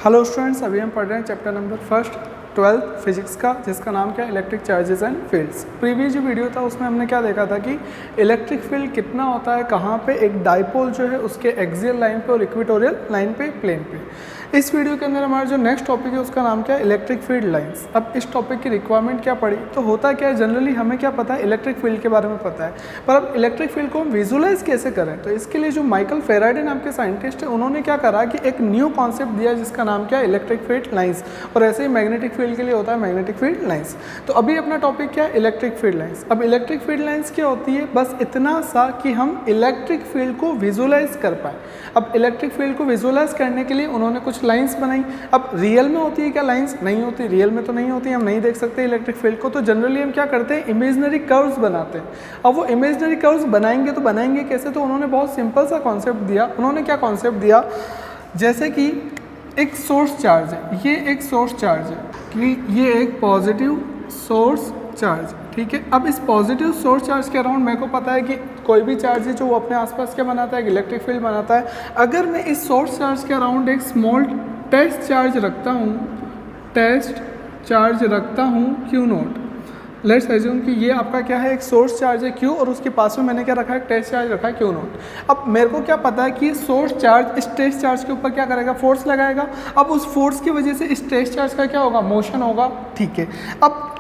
Hello students, अभी हम पढ़ रहे हैं chapter number first 12th physics का, जिसका नाम क्या है electric charges and fields. Previous जो वीडियो था उसमें हमने क्या देखा था कि इलेक्ट्रिक फील्ड कितना होता है, कहाँ पे एक डाइपोल जो है उसके एक्सियल लाइन पे और इक्वेटोरियल लाइन पे प्लेन पे। इस वीडियो के अंदर हमारा जो नेक्स्ट टॉपिक है उसका नाम क्या है इलेक्ट्रिक फील्ड लाइंस। अब इस टॉपिक की रिक्वायरमेंट क्या पड़ी, तो होता क्या है जनरली हमें क्या पता है इलेक्ट्रिक फील्ड के बारे में पता है, पर अब इलेक्ट्रिक फील्ड को हम विजुलाइज कैसे करें। तो इसके लिए जो माइकल फेराडे नाम के साइंटिस्ट है उन्होंने क्या करा कि एक न्यू कॉन्सेप्ट दिया जिसका नाम क्या है इलेक्ट्रिक फील्ड लाइंस, और ऐसे ही मैग्नेटिक फील्ड के लिए होता है मैग्नेटिक फील्ड लाइंस। तो अभी अपना टॉपिक क्या है इलेक्ट्रिक फील्ड लाइंस। अब इलेक्ट्रिक फील्ड लाइंस क्या होती है, बस इतना सा कि हम इलेक्ट्रिक फील्ड को विजुलाइज कर पाए। अब इलेक्ट्रिक फील्ड को विजुलाइज करने के लिए उन्होंने कुछ लाइंस बनाई। अब रियल में होती है क्या लाइंस? नहीं होती, रियल में तो नहीं होती, हम नहीं देख सकते इलेक्ट्रिक फील्ड को। तो जनरली हम क्या करते हैं इमेजिनरी कर्व्स बनाते हैं। अब वो इमेजिनरी कर्व्स बनाएंगे तो बनाएंगे कैसे, तो उन्होंने बहुत सिंपल सा कॉन्सेप्ट दिया। उन्होंने क्या कॉन्सेप्ट दिया, जैसे कि एक सोर्स चार्ज है, ये एक सोर्स चार्ज है कि ये एक पॉजिटिव सोर्स चार्ज, ठीक है। अब इस पॉजिटिव सोर्स चार्ज के अराउंड मेरे को पता है कि कोई भी चार्ज है जो वो अपने आसपास क्या बनाता है, एक इलेक्ट्रिक फील्ड बनाता है। अगर मैं इस सोर्स चार्ज के अराउंड एक स्मॉल टेस्ट चार्ज रखता हूँ, टेस्ट चार्ज रखता हूँ क्यू नॉट, लेट्स अज्यूम कि ये आपका क्या है एक सोर्स चार्ज है क्यू, और उसके पास में मैंने क्या रखा है टेस्ट चार्ज रखा है क्यू नॉट। अब मेरे को क्या पता है कि सोर्स चार्ज इस टेस्ट चार्ज के ऊपर क्या करेगा, फोर्स लगाएगा। अब उस फोर्स की वजह से इस टेस्ट चार्ज का क्या होगा, मोशन होगा, ठीक है। अब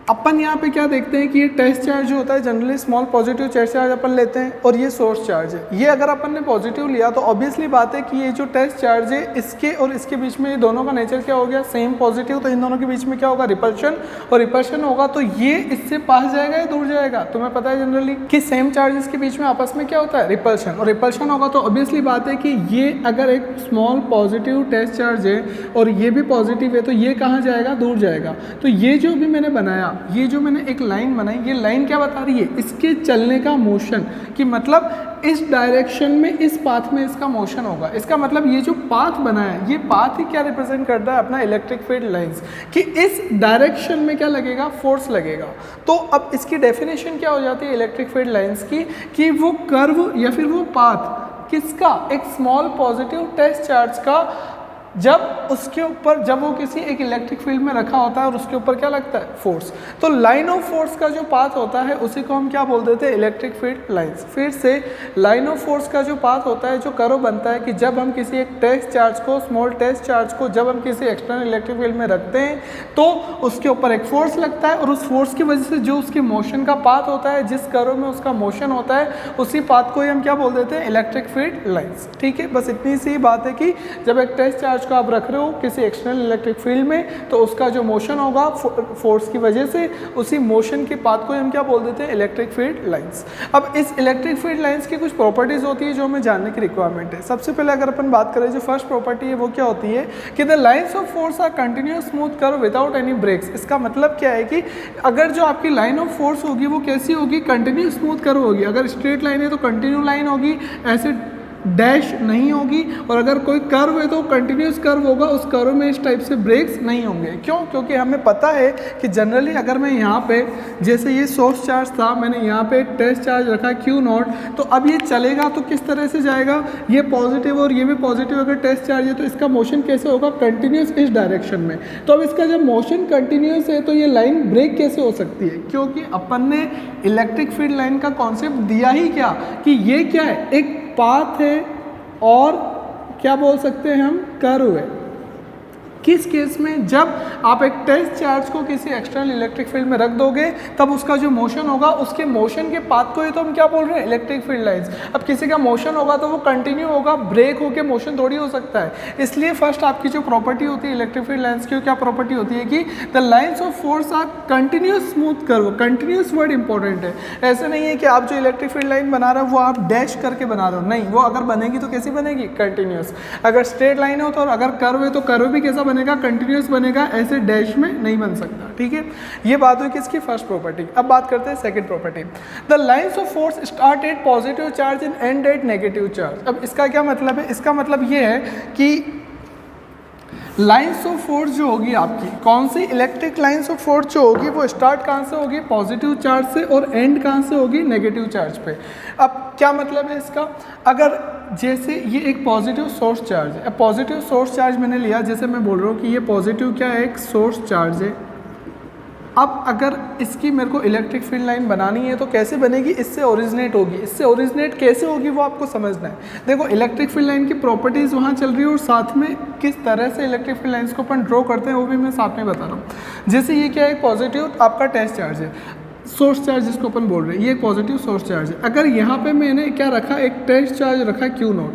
अपन यहाँ पे क्या देखते हैं कि ये टेस्ट चार्ज जो होता है generally small positive test charge अपन लेते हैं, और ये सोर्स चार्ज है। ये अगर अपन ने पॉजिटिव लिया तो ऑब्वियसली बात है कि ये जो टेस्ट चार्ज है इसके और इसके बीच में ये दोनों का नेचर क्या हो गया, सेम पॉजिटिव। तो इन दोनों के बीच में क्या होगा, रिपल्शन, और रिपल्शन होगा तो ये इससे पास जाएगा या दूर जाएगा। तुम्हें पता है जनरली कि सेम चार्जेस के बीच में आपस में क्या होता है, रिपल्शन, और रिपल्शन होगा तो ऑब्वियसली बात है कि ये अगर एक स्मॉल पॉजिटिव टेस्ट चार्ज है और ये भी पॉजिटिव है तो ये कहाँ जाएगा, दूर जाएगा। तो ये जो भी मैंने बनाया, ये जो मैंने एक लाइन बनाई, ये लाइन क्या बता रही है, इसके चलने का मोशन, कि मतलब इस डायरेक्शन में इस पाथ में इसका मोशन होगा। इसका मतलब ये जो पाथ बना है ये पाथ ही क्या रिप्रेजेंट करता है अपना इलेक्ट्रिक फील्ड लाइंस, कि इस डायरेक्शन में क्या लगेगा, फोर्स लगेगा। तो अब इसकी डेफिनेशन क्या हो जाती है इलेक्ट्रिक फील्ड लाइंस की, कि वो कर्व या फिर वो पाथ किसका, एक स्मॉल पॉजिटिव टेस्ट चार्ज का, जब उसके ऊपर जब वो किसी एक इलेक्ट्रिक फील्ड में रखा होता है और उसके ऊपर क्या लगता है, फोर्स। तो लाइन ऑफ फोर्स का जो पाथ होता है उसी को हम क्या बोल देते हैं इलेक्ट्रिक फील्ड लाइंस। फिर से लाइन ऑफ फोर्स का जो पाथ होता है, जो कर्व बनता है, कि जब हम किसी एक टेस्ट चार्ज को, स्मॉल टेस्ट चार्ज को जब हम किसी एक्सटर्नल इलेक्ट्रिक फील्ड में रखते हैं तो उसके ऊपर एक फोर्स लगता है, और उस फोर्स की वजह से जो उसके मोशन का पाथ होता है, जिस कर्व में उसका मोशन होता है, उसी पाथ को ही हम क्या बोल देते हैं इलेक्ट्रिक फील्ड लाइंस, ठीक है। बस इतनी सी बात है कि जब एक टेस्ट चार्ज को आप रख रहे हो किसी एक्सटर्नल इलेक्ट्रिक फील्ड में तो उसका जो मोशन होगा फोर्स की वजह से, उसी मोशन के पाथ को हम क्या बोल देते हैं इलेक्ट्रिक फील्ड लाइंस। अब इस इलेक्ट्रिक फील्ड लाइंस की कुछ प्रॉपर्टीज होती है जो हमें जानने की रिक्वायरमेंट है। सबसे पहले अगर अपन बात करें, जो फर्स्ट प्रॉपर्टी है वो क्या होती है कि the lines of force are continuous smooth curve without any breaks. इसका मतलब क्या है कि अगर जो आपकी लाइन ऑफ फोर्स होगी वो कैसी होगी, कंटिन्यूअस स्मूथ कर्व होगी। अगर स्ट्रेट लाइन है तो कंटिन्यू लाइन होगी, ऐसे डैश नहीं होगी, और अगर कोई कर्व है तो कंटिन्यूस कर्व होगा, उस कर्व में इस टाइप से ब्रेक्स नहीं होंगे। क्यों? क्योंकि हमें पता है कि जनरली अगर मैं यहाँ पे, जैसे ये सोर्स चार्ज था, मैंने यहाँ पे टेस्ट चार्ज रखा क्यू नॉट, तो अब ये चलेगा तो किस तरह से जाएगा, ये पॉजिटिव और ये भी पॉजिटिव अगर टेस्ट चार्ज है तो इसका मोशन कैसे होगा, कंटिन्यूस इस डायरेक्शन में। तो अब इसका जब मोशन कंटिन्यूस है तो ये लाइन ब्रेक कैसे हो सकती है, क्योंकि अपन ने इलेक्ट्रिक फील्ड लाइन का कॉन्सेप्ट दिया ही क्या, कि ये क्या है, एक पाथ है और क्या बोल सकते हैं हम, कर्व है। किस केस में, जब आप एक टेस्ट चार्ज को किसी एक्सटर्नल इलेक्ट्रिक फील्ड में रख दोगे तब उसका जो मोशन होगा, उसके मोशन के पाथ को ही तो हम क्या बोल रहे हैं इलेक्ट्रिक फील्ड लाइंस। अब किसी का मोशन होगा तो वो कंटिन्यू होगा, ब्रेक होके मोशन थोड़ी हो सकता है। इसलिए फर्स्ट आपकी जो प्रॉपर्टी होती है इलेक्ट्रिक फील्ड लाइंस की, क्या प्रॉपर्टी होती है कि the lines of force are continuous smooth curve. Continuous word important है, ऐसे नहीं है कि आप जो इलेक्ट्रिक फील्ड लाइन बना रहे हो वो आप डैश करके बना रहे हो, नहीं, वो अगर बनेगी तो कैसी बनेगी, कंटिन्यूस। अगर स्ट्रेट लाइन हो तो, और अगर कर्व है तो कर्व भी कैसा बनेगा, कंटिन्यूस बनेगा, ऐसे डैश में नहीं बन सकता, ठीक है। ये बात हुई किसकी, फर्स्ट प्रॉपर्टी। अब बात करते हैं second property, the lines of force start at positive charge and end at negative charge. अब इसका क्या मतलब है, इसका मतलब ये है कि लाइंस ऑफ फोर्स जो होगी आपकी, कौन सी इलेक्ट्रिक लाइंस ऑफ फोर्स जो होगी वो स्टार्ट कहाँ से होगी, पॉजिटिव चार्ज से, और एंड कहाँ से होगी, नेगेटिव चार्ज पे। अब क्या मतलब है इसका? अगर जैसे ये एक पॉजिटिव सोर्स चार्ज है, पॉजिटिव सोर्स चार्ज मैंने लिया, जैसे मैं बोल रहा हूँ कि ये पॉजिटिव क्या है, एक सोर्स चार्ज है। अब अगर इसकी मेरे को इलेक्ट्रिक फील्ड लाइन बनानी है तो कैसे बनेगी? इससे ओरिजिनेट होगी। इससे ओरिजिनेट कैसे होगी वो आपको समझना है। देखो इलेक्ट्रिक फील्ड लाइन की प्रॉपर्टीज़ वहाँ चल रही है और साथ में किस तरह से इलेक्ट्रिक फील्ड लाइन्स को अपन ड्रॉ करते हैं वो भी मैं साथ में बता रहा हूँ। जैसे ये क्या है, पॉजिटिव आपका टेस्ट चार्ज है, सोर्स चार्ज जिसको अपन बोल रहे हैं, ये एक पॉजिटिव सोर्स चार्ज है। अगर यहाँ पे मैंने क्या रखा, एक टेस्ट चार्ज रखा Q0,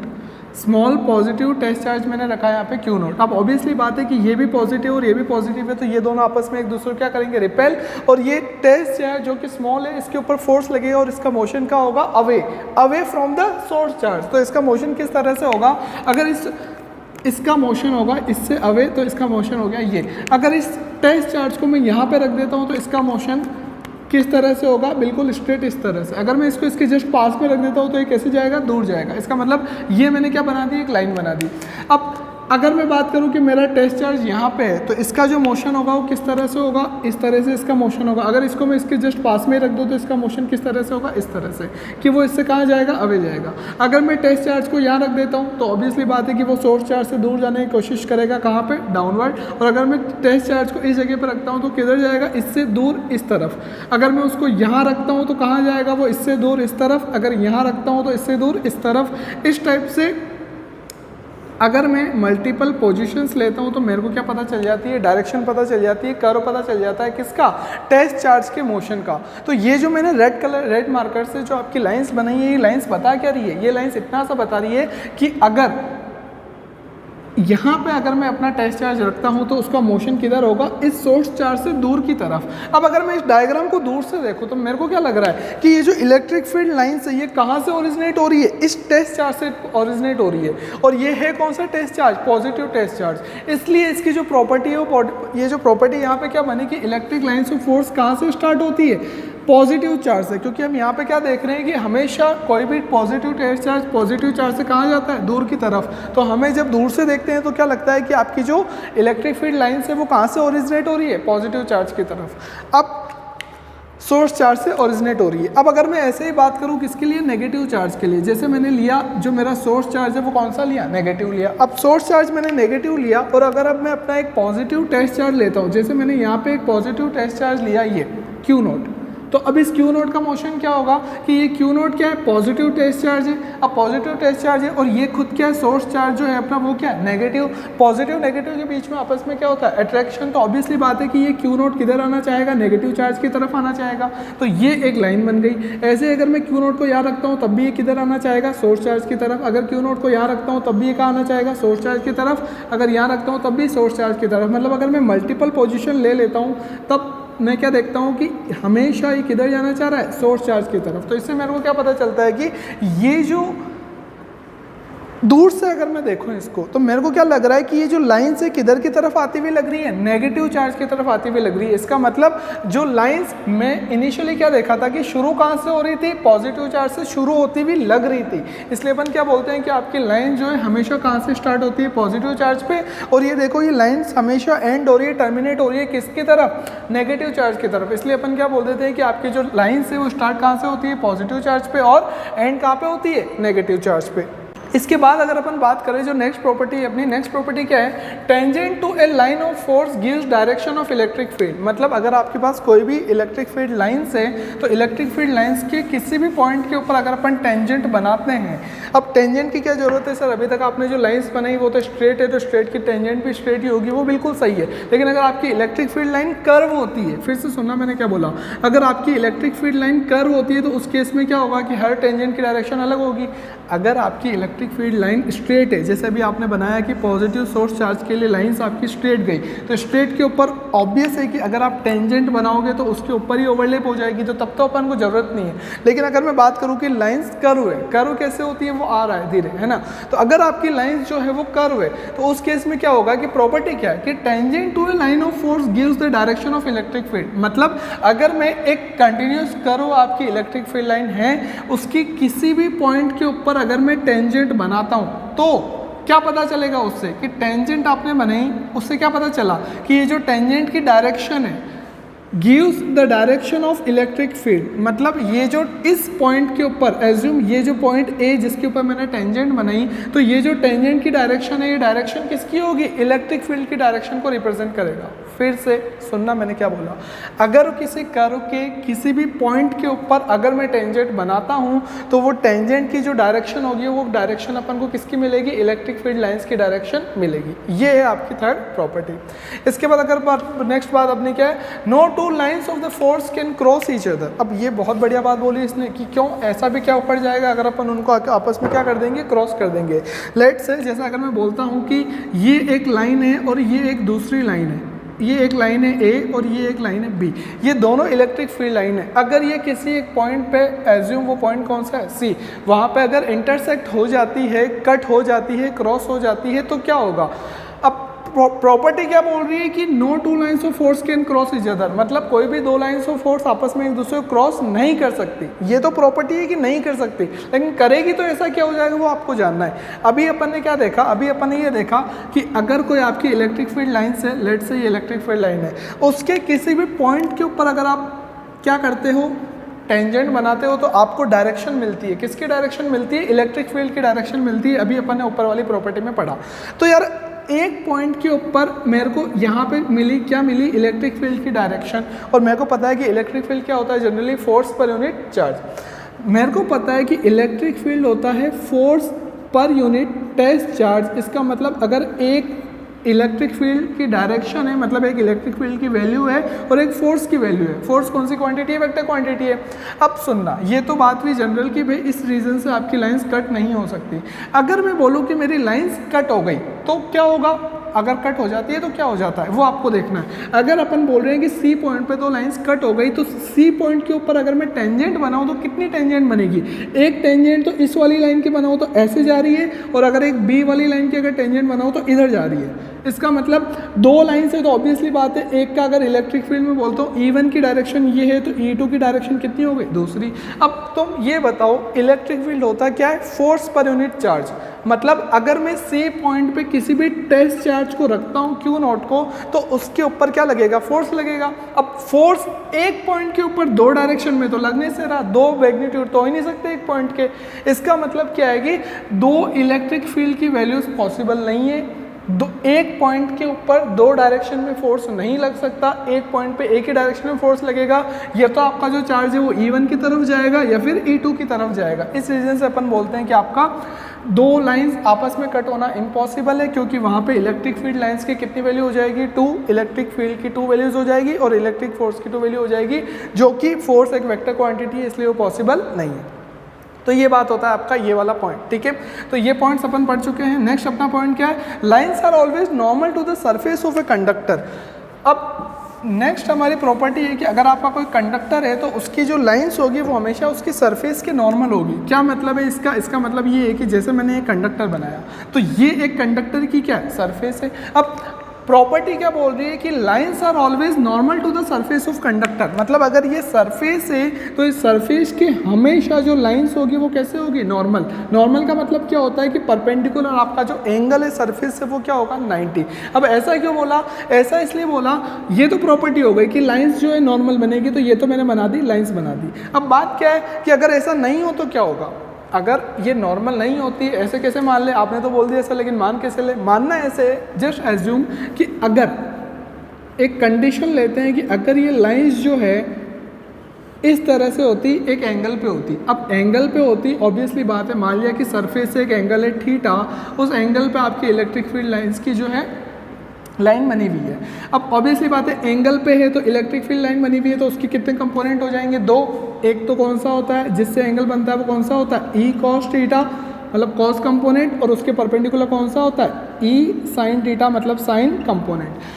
small positive test charge मैंने रखा है यहाँ पे Q0। अब ऑब्वियसली बात है कि ये भी पॉजिटिव और ये भी पॉजिटिव है, तो ये दोनों आपस में एक दूसरे को क्या करेंगे, रिपेल। और ये टेस्ट चार्ज जो कि स्मॉल है, इसके ऊपर फोर्स लगेगा और इसका मोशन क्या होगा, away from the source charge. तो इसका मोशन किस तरह से होगा, अगर इसका मोशन होगा इससे अवे, तो इसका मोशन हो गया ये। अगर इस टेस्ट चार्ज को मैं यहाँ पे रख देता हूँ तो इसका मोशन किस तरह से होगा, बिल्कुल स्ट्रेट इस तरह से। अगर मैं इसको इसके जस्ट पास में रख देता हूँ तो ये कैसे जाएगा, दूर जाएगा। इसका मतलब ये मैंने क्या बना दी, एक लाइन बना दी। अब अगर मैं बात करूं कि मेरा टेस्ट चार्ज यहाँ पे है तो इसका जो मोशन होगा वो किस तरह से होगा, इस तरह से इसका मोशन होगा। अगर इसको मैं इसके जस्ट पास में रख दूँ तो इसका मोशन किस तरह से होगा, इस तरह से, कि वो इससे कहाँ जाएगा, अवे जाएगा। अगर मैं टेस्ट चार्ज को यहाँ रख देता हूँ तो ऑब्वियसली बात है कि वो सोर्स चार्ज से दूर जाने की कोशिश करेगा, कहाँ पे, डाउनवर्ड। और अगर मैं टेस्ट चार्ज को इस जगह पर रखता हूँ तो किधर जाएगा, इससे दूर इस तरफ। अगर मैं उसको यहाँ रखता हूँ तो कहाँ जाएगा, वो इससे दूर इस तरफ। अगर यहाँ रखता हूँ तो इससे दूर इस तरफ। इस टाइप से अगर मैं मल्टीपल पोजीशंस लेता हूं तो मेरे को क्या पता चल जाती है, डायरेक्शन पता चल जाती है, कर्व पता चल जाता है, किसका, टेस्ट चार्ज के मोशन का। तो ये जो मैंने रेड मार्कर से जो आपकी लाइंस बनाई है, ये लाइंस बता क्या रही है, ये लाइंस इतना सा बता रही है कि अगर यहाँ पे अगर मैं अपना टेस्ट चार्ज रखता हूँ तो उसका मोशन किधर होगा, इस सोर्स चार्ज से दूर की तरफ। अब अगर मैं इस डायग्राम को दूर से देखूँ तो मेरे को क्या लग रहा है कि ये जो इलेक्ट्रिक फील्ड लाइन है ये कहाँ से ओरिजिनेट हो रही है, इस टेस्ट चार्ज से ओरिजिनेट हो रही है। और ये है कौन सा test charge, positive test charge. इसलिए इसकी जो प्रॉपर्टी है वो, ये जो प्रॉपर्टी यहाँ पे क्या बनी कि इलेक्ट्रिक लाइन ऑफ फोर्स कहाँ से स्टार्ट होती है, पॉजिटिव चार्ज से। क्योंकि हम यहाँ पे क्या देख रहे हैं कि हमेशा कोई भी positive test charge positive charge से कहाँ जाता है, दूर की तरफ। तो हमें जब दूर से देखते हैं तो क्या लगता है कि आपकी जो इलेक्ट्रिक फील्ड लाइन है वो कहाँ से ओरिजिनेट हो रही है, पॉजिटिव चार्ज की तरफ। अब सोर्स चार्ज से ओरिजिनेट हो रही है। अब अगर मैं ऐसे ही बात करूँ किसके लिए, नेगेटिव चार्ज के लिए, जैसे मैंने लिया जो मेरा सोर्स चार्ज है वो कौन सा लिया, नेगेटिव लिया। अब सोर्स चार्ज मैंने नेगेटिव लिया और अगर अब मैं अपना एक पॉजिटिव टेस्ट चार्ज लेता हूँ, जैसे मैंने यहाँ पे एक पॉजिटिव टेस्ट चार्ज लिया ये Q0, तो अब इस Q0 का मोशन क्या होगा कि ये Q0 क्या है, पॉजिटिव टेस्ट चार्ज है। अब पॉजिटिव टेस्ट चार्ज है और ये खुद क्या है, सोर्स चार्ज जो है अपना वो क्या है, नेगेटिव। पॉजिटिव नेगेटिव के बीच में आपस में क्या होता है, अट्रैक्शन। तो ऑब्वियसली बात है कि ये Q0 किधर आना चाहेगा, नेगेटिव चार्ज की तरफ आना चाहेगा। तो ये एक लाइन बन गई। ऐसे अगर मैं Q0 को यहाँ रखता हूँ तब भी ये किधर आना चाहेगा, सोर्स चार्ज की तरफ। अगर Q0 को यहाँ रखता हूँ तब भी ये कहाँ आना चाहेगा, सोर्स चार्ज की तरफ। अगर यहाँ रखता हूँ तब भी सोर्स चार्ज की तरफ। मतलब अगर मैं मल्टीपल पोजिशन ले लेता हूँ तब मैं क्या देखता हूँ कि हमेशा ये किधर जाना चाह रहा है, सोर्स चार्ज की तरफ। तो इससे मेरे को क्या पता चलता है कि ये जो दूर से अगर मैं देखूं इसको तो मेरे को क्या लग रहा है कि ये जो लाइन से किधर की तरफ आती हुई लग रही है, नेगेटिव चार्ज की तरफ आती हुई लग रही है। इसका मतलब जो लाइंस में इनिशियली क्या देखा था कि शुरू कहाँ से हो रही थी, पॉजिटिव चार्ज से शुरू होती हुई लग रही थी। इसलिए अपन क्या बोलते हैं कि आपकी लाइन जो है हमेशा कहाँ से स्टार्ट होती है, पॉजिटिव चार्ज पे। और ये देखो ये लाइन्स हमेशा एंड हो रही है, टर्मिनेट हो रही है किसकी तरफ, नेगेटिव चार्ज की तरफ। इसलिए अपन क्या बोल देते हैं कि आपकी जो लाइन्स है वो स्टार्ट कहाँ से होती है, पॉजिटिव चार्ज पे, और एंड कहाँ पे होती है, नेगेटिव चार्ज पे। इसके बाद अगर अपन बात करें जो नेक्स्ट प्रॉपर्टी है अपनी, नेक्स्ट प्रॉपर्टी क्या है, tangent to a line of force gives direction of electric field. मतलब अगर आपके पास कोई भी इलेक्ट्रिक फील्ड लाइंस है तो इलेक्ट्रिक फील्ड लाइंस के किसी भी पॉइंट के ऊपर अगर अपन टेंजेंट बनाते हैं, अब टेंजेंट की क्या जरूरत है सर, अभी तक आपने जो लाइंस बनाई वो तो स्ट्रेट है, तो स्ट्रेट की टेंजेंट भी स्ट्रेट ही होगी, वो बिल्कुल सही है। लेकिन अगर आपकी इलेक्ट्रिक फील्ड लाइन कर्व होती है, फिर से सुनना मैंने क्या बोला, अगर आपकी इलेक्ट्रिक फील्ड लाइन कर्व होती है तो उस केस में क्या होगा कि हर टेंजेंट की डायरेक्शन अलग होगी। अगर आपकी इलेक्ट्रिक फील्ड लाइन स्ट्रेट है, जैसे अभी आपने बनाया कि पॉजिटिव सोर्स चार्ज के लिए लाइंस आपकी स्ट्रेट गई, तो स्ट्रेट के ऊपर ऑब्वियस है कि अगर आप टेंजेंट बनाओगे तो उसके ऊपर ही ओवरलैप हो जाएगी, तो तब तो अपन को जरूरत नहीं है। लेकिन अगर मैं बात करूं कि लाइंस कर्व है, कर्व कैसे होती है, वो आ रहा है धीरे, है ना। तो अगर आपकी लाइंस जो है वो कर्व है तो उस केस में क्या होगा कि प्रॉपर्टी क्या है कि tangent to a line of force gives the direction of electric field. मतलब अगर मैं एक कंटिन्यूस कर्व आपकी इलेक्ट्रिक फील्ड लाइन है, उसकी किसी भी पॉइंट के ऊपर अगर मैं टेंजेंट बनाता हूं तो क्या पता चलेगा उससे कि टेंजेंट आपने बनाई, उससे क्या पता चला कि ये जो टेंजेंट की डायरेक्शन है gives the direction of electric field, मतलब ये जो इस पॉइंट के ऊपर एज्यूम, ये जो पॉइंट ए जिसके ऊपर मैंने टेंजेंट बनाई, तो ये जो टेंजेंट की डायरेक्शन है, ये डायरेक्शन किसकी होगी? इलेक्ट्रिक फील्ड की डायरेक्शन को रिप्रेजेंट करेगा। फिर से सुनना मैंने क्या बोला, अगर किसी कर्व के किसी भी पॉइंट के ऊपर अगर मैं टेंजेंट बनाता हूँ तो वो टेंजेंट की जो डायरेक्शन होगी वो डायरेक्शन अपन को किसकी मिलेगी? इलेक्ट्रिक फील्ड लाइंस की डायरेक्शन मिलेगी। ये है आपकी थर्ड प्रॉपर्टी। इसके बाद अगर नेक्स्ट बात अपनी क्या है, no two lines of the force can cross each other. अब ये बहुत बढ़िया बात बोली इसने कि क्यों ऐसा भी क्या पड़ जाएगा अगर अपन उनको आपस में क्या कर देंगे? क्रॉस कर देंगे। लेट्स से जैसा अगर मैं बोलता हूँ कि ये एक लाइन है और ये एक दूसरी लाइन है, ये एक लाइन है ए और ये एक लाइन है बी, ये दोनों इलेक्ट्रिक फील्ड लाइन है। अगर ये किसी एक पॉइंट पे एज्यूम, वो पॉइंट कौन सा है? सी, वहाँ पे अगर इंटरसेक्ट हो जाती है, कट हो जाती है, क्रॉस हो जाती है, तो क्या होगा? अब प्रॉपर्टी क्या बोल रही है कि no two lines of force can cross each other, मतलब कोई भी दो लाइंस ऑफ फोर्स आपस में एक दूसरे को क्रॉस नहीं कर सकती। ये तो प्रॉपर्टी है कि नहीं कर सकती, लेकिन करेगी तो ऐसा क्या हो जाएगा वो आपको जानना है। अभी अपन ने क्या देखा? अभी अपन ने ये देखा कि अगर कोई आपकी इलेक्ट्रिक फील्ड लाइन से, लेट से ये इलेक्ट्रिक फील्ड लाइन है, उसके किसी भी पॉइंट के ऊपर अगर आप क्या करते हो? टेंजेंट बनाते हो, तो आपको डायरेक्शन मिलती है। किसकी डायरेक्शन मिलती है? इलेक्ट्रिक फील्ड की डायरेक्शन मिलती है। अभी अपन ने ऊपर वाली प्रॉपर्टी में पढ़ा। तो यार एक पॉइंट के ऊपर मेरे को यहाँ पे मिली, क्या मिली? इलेक्ट्रिक फील्ड की डायरेक्शन। और मेरे को पता है कि इलेक्ट्रिक फील्ड क्या होता है? Generally force per unit charge. मेरे को पता है कि इलेक्ट्रिक फील्ड होता है force per unit test charge. इसका मतलब अगर एक इलेक्ट्रिक फील्ड की डायरेक्शन है, मतलब एक इलेक्ट्रिक फील्ड की वैल्यू है और एक फोर्स की वैल्यू है। फोर्स कौन सी क्वांटिटी है? वेक्टर क्वांटिटी है। अब सुनना, ये तो बात हुई जनरल की, भाई इस रीजन से आपकी लाइंस कट नहीं हो सकती। अगर मैं बोलूँ कि मेरी लाइंस कट हो गई तो क्या होगा? अगर कट हो जाती है तो क्या हो जाता है वो आपको देखना है। अगर अपन बोल रहे हैं कि सी पॉइंट पे दो लाइंस कट हो गई, तो सी पॉइंट के ऊपर अगर मैं टेंजेंट बनाऊं तो कितनी टेंजेंट बनेगी? एक टेंजेंट तो इस वाली लाइन की बनाऊं तो ऐसे जा रही है, और अगर एक बी वाली लाइन की अगर टेंजेंट बनाऊं तो इधर जा रही है। इसका मतलब दो लाइन से तो ऑब्वियसली बात है, एक का अगर इलेक्ट्रिक फील्ड में बोलता हूँ E1 की डायरेक्शन ये है तो E2 की डायरेक्शन कितनी हो गई? दूसरी। अब तुम ये बताओ इलेक्ट्रिक फील्ड होता क्या है? Force per unit charge. मतलब अगर मैं सी पॉइंट पे किसी भी टेस्ट चार्ज को रखता हूँ Q0 को, तो उसके ऊपर क्या लगेगा? फोर्स लगेगा। अब फोर्स एक पॉइंट के ऊपर दो डायरेक्शन में तो लगने से रहा, दो मैग्नीट्यूड तो हो ही नहीं सकते एक पॉइंट के। इसका मतलब क्या है कि दो इलेक्ट्रिक फील्ड की वैल्यूज पॉसिबल नहीं है। एक पॉइंट के ऊपर दो डायरेक्शन में फोर्स नहीं लग सकता, एक पॉइंट पे एक ही डायरेक्शन में फोर्स लगेगा। या तो आपका जो चार्ज है वो E1 की तरफ जाएगा या फिर E2 की तरफ जाएगा। इस रीजन से अपन बोलते हैं कि आपका दो लाइंस आपस में कट होना इम्पॉसिबल है, क्योंकि वहाँ पे इलेक्ट्रिक फील्ड लाइंस की कितनी वैल्यू हो जाएगी? 2। इलेक्ट्रिक फील्ड की 2 वैल्यूज हो जाएगी और इलेक्ट्रिक फोर्स की 2 वैल्यू हो जाएगी, जो कि फोर्स एक वेक्टर क्वांटिटी है, इसलिए वो पॉसिबल नहीं है। तो ये बात होता है आपका ये वाला पॉइंट, ठीक है। तो ये पॉइंट्स अपन पढ़ चुके हैं। नेक्स्ट अपना पॉइंट क्या है? Lines are always normal to the surface of a conductor. अब नेक्स्ट हमारी प्रॉपर्टी है कि अगर आपका कोई कंडक्टर है तो उसकी जो लाइंस होगी वो हमेशा उसकी सरफेस के नॉर्मल होगी। क्या मतलब है इसका? इसका मतलब ये है कि जैसे मैंने एक कंडक्टर बनाया तो ये एक कंडक्टर की क्या है? सरफेस है। अब प्रॉपर्टी क्या बोल रही है कि lines are always normal to the surface of conductor. मतलब अगर ये सरफेस है तो इस सरफेस के हमेशा जो लाइंस होगी वो कैसे होगी? नॉर्मल। नॉर्मल का मतलब क्या होता है कि परपेंडिकुलर आपका जो एंगल है सरफेस से वो क्या होगा? 90। अब ऐसा क्यों बोला? ऐसा इसलिए बोला, ये तो प्रॉपर्टी हो गई कि लाइंस जो है नॉर्मल बनेगी, तो ये तो मैंने बना दी, लाइंस बना दी। अब बात क्या है कि अगर ऐसा नहीं हो तो क्या होगा? अगर ये नॉर्मल नहीं होती, ऐसे कैसे मान ले? आपने तो बोल दिया ऐसा, लेकिन मान कैसे ले? मानना ऐसे, जस्ट एज्यूम कि अगर एक कंडीशन लेते हैं कि अगर ये लाइंस जो है इस तरह से होती, एक एंगल पे होती। अब एंगल पे होती, ऑब्वियसली बात है, मान लिया कि सरफेस से एक एंगल है थीटा, उस एंगल पे आपकी इलेक्ट्रिक फील्ड लाइंस की जो है लाइन बनी हुई है। अब ऑब्वियसली बात है एंगल पे है तो इलेक्ट्रिक फील्ड लाइन बनी हुई है, तो उसके कितने कंपोनेंट हो जाएंगे? 2। एक तो कौन सा होता है जिससे एंगल बनता है? वो कौन सा होता है? E cos थीटा, मतलब cos कंपोनेंट, और उसके परपेंडिकुलर कौन सा होता है? E sin थीटा, मतलब साइन कंपोनेंट।